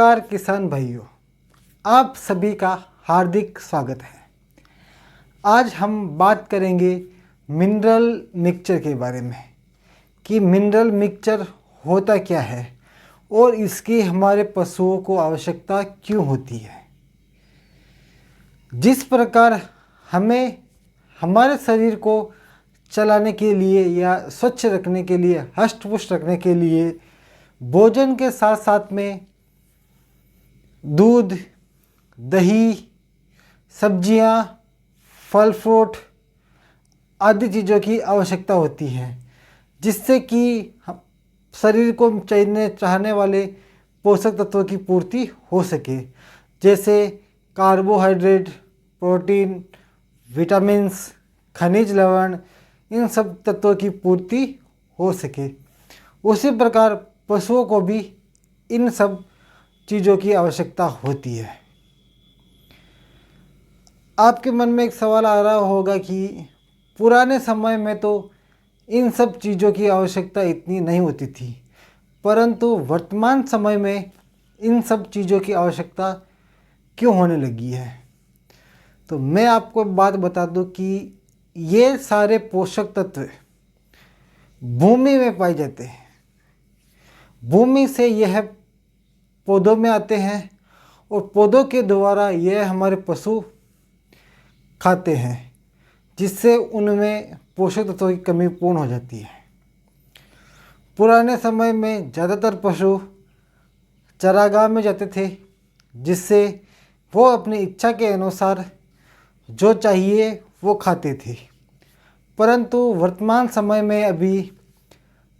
नमस्कार किसान भाइयों, आप सभी का हार्दिक स्वागत है। आज हम बात करेंगे मिनरल मिक्सचर के बारे में कि मिनरल मिक्सचर होता क्या है और इसकी हमारे पशुओं को आवश्यकता क्यों होती है। जिस प्रकार हमें हमारे शरीर को चलाने के लिए या स्वच्छ रखने के लिए, हष्ट पुष्ट रखने के लिए भोजन के साथ साथ में दूध, दही, सब्जियां, फल फ्रूट आदि चीज़ों की आवश्यकता होती है, जिससे कि शरीर को चाहने वाले पोषक तत्वों की पूर्ति हो सके, जैसे कार्बोहाइड्रेट, प्रोटीन, विटामिन्स, खनिज लवण, इन सब तत्वों की पूर्ति हो सके। उसी प्रकार पशुओं को भी इन सब चीज़ों की आवश्यकता होती है। आपके मन में एक सवाल आ रहा होगा कि पुराने समय में तो इन सब चीज़ों की आवश्यकता इतनी नहीं होती थी, परंतु वर्तमान समय में इन सब चीज़ों की आवश्यकता क्यों होने लगी है। तो मैं आपको बात बता दूं कि ये सारे पोषक तत्व भूमि में पाए जाते हैं। भूमि से यह पौधों में आते हैं और पौधों के द्वारा यह हमारे पशु खाते हैं, जिससे उनमें पोषक तत्वों की कमी पूर्ण हो जाती है। पुराने समय में ज़्यादातर पशु चरागाह में जाते थे, जिससे वो अपनी इच्छा के अनुसार जो चाहिए वो खाते थे। परंतु वर्तमान समय में अभी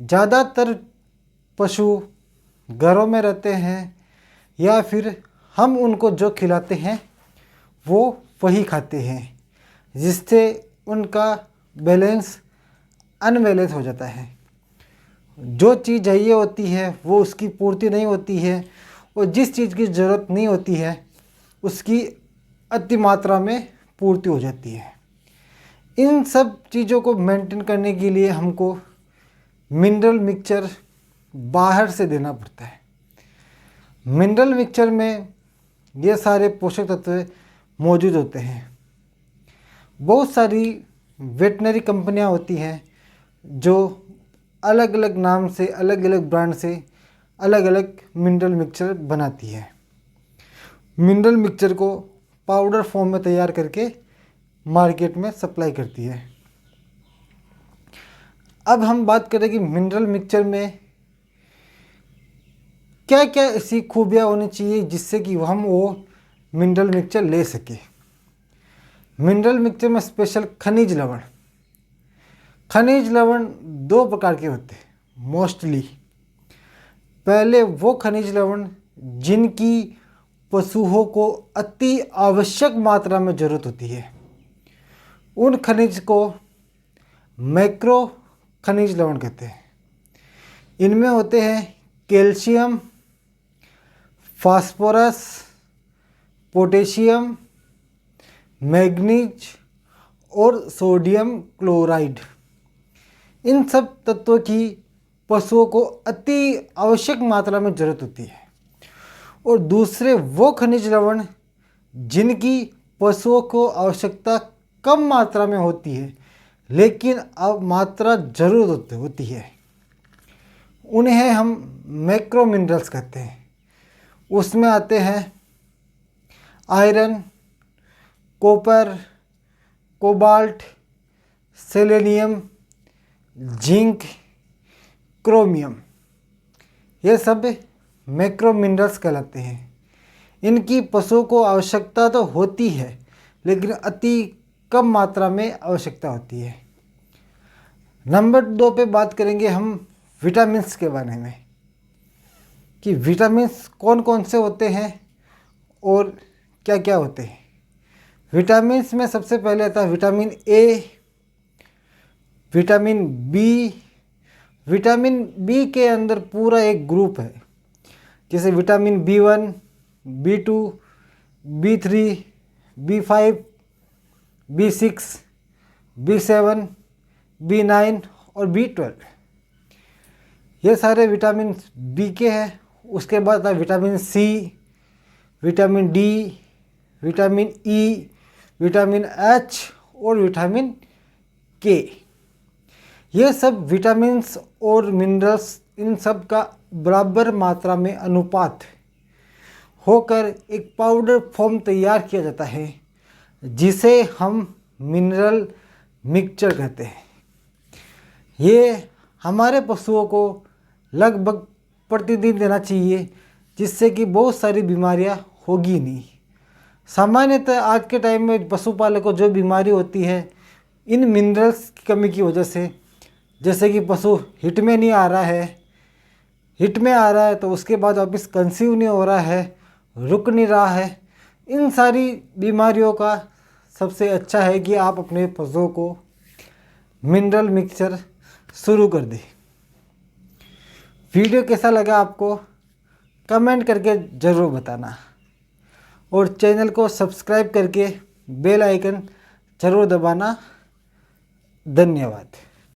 ज़्यादातर पशु घरों में रहते हैं या फिर हम उनको जो खिलाते हैं वो वही खाते हैं, जिससे उनका बैलेंस अनबैलेंस हो जाता है। जो चीज़ चाहिए होती है वो उसकी पूर्ति नहीं होती है और जिस चीज़ की ज़रूरत नहीं होती है उसकी अति मात्रा में पूर्ति हो जाती है। इन सब चीज़ों को मेंटेन करने के लिए हमको मिनरल मिक्सचर बाहर से देना पड़ता है। मिनरल मिक्सचर में ये सारे पोषक तत्व मौजूद होते हैं। बहुत सारी वेटनरी कंपनियां होती हैं जो अलग अलग नाम से, अलग अलग ब्रांड से अलग अलग मिनरल मिक्सचर बनाती है। मिनरल मिक्सचर को पाउडर फॉर्म में तैयार करके मार्केट में सप्लाई करती है। अब हम बात करें कि मिनरल मिक्सचर में क्या क्या ऐसी खूबियाँ होनी चाहिए जिससे कि हम वो मिनरल मिक्सचर ले सके। मिनरल मिक्सचर में स्पेशल खनिज लवण दो प्रकार के होते हैं मोस्टली। पहले वो खनिज लवण जिनकी पशुओं को अति आवश्यक मात्रा में ज़रूरत होती है, उन खनिज को मैक्रो खनिज लवण कहते हैं। इनमें होते हैं कैल्शियम, फास्फोरस, पोटेशियम, मैग्नीज और सोडियम क्लोराइड। इन सब तत्वों की पशुओं को अति आवश्यक मात्रा में ज़रूरत होती है। और दूसरे वो खनिज लवण जिनकी पशुओं को आवश्यकता कम मात्रा में होती है लेकिन अब मात्रा जरूर होती है, उन्हें हम मैक्रो मिनरल्स कहते हैं। उसमें आते हैं iron, copper, cobalt, selenium, zinc, chromium. ये सब मैक्रो मिनरल्स कहलाते हैं। इनकी पशुओं को आवश्यकता तो होती है लेकिन अति कम मात्रा में आवश्यकता होती है। नंबर 2 पे बात करेंगे हम विटामिन्स के बारे में कि विटामिन्स कौन कौन से होते हैं और क्या क्या होते हैं। विटामिन्स में सबसे पहले आता है vitamin A, vitamin B. Vitamin B के अंदर पूरा एक ग्रुप है, जैसे vitamin B1, B2, B3, B5, B6, B7, B9 और B12। ये सारे विटामिन बी के हैं उसके बाद आता vitamin C, vitamin D, vitamin E, vitamin H और विटामिन के। ये सब विटामिन्स और मिनरल्स, इन सब का बराबर मात्रा में अनुपात होकर एक पाउडर फॉर्म तैयार किया जाता है, जिसे हम मिनरल मिक्सचर कहते हैं। ये हमारे पशुओं को लगभग प्रतिदिन देना चाहिए, जिससे कि बहुत सारी बीमारियां होगी नहीं। सामान्यतः आज के टाइम में पशुपालक को जो बीमारी होती है इन मिनरल्स की कमी की वजह से, जैसे कि पशु हिट में नहीं आ रहा है, हिट में आ रहा है तो उसके बाद वापस कंसीव नहीं हो रहा है, रुक नहीं रहा है। इन सारी बीमारियों का सबसे अच्छा है कि आप अपने पशुओं को मिनरल मिक्सचर शुरू कर दें। वीडियो कैसा लगा आपको कमेंट करके ज़रूर बताना, और चैनल को सब्सक्राइब करके बेल आइकन ज़रूर दबाना। धन्यवाद।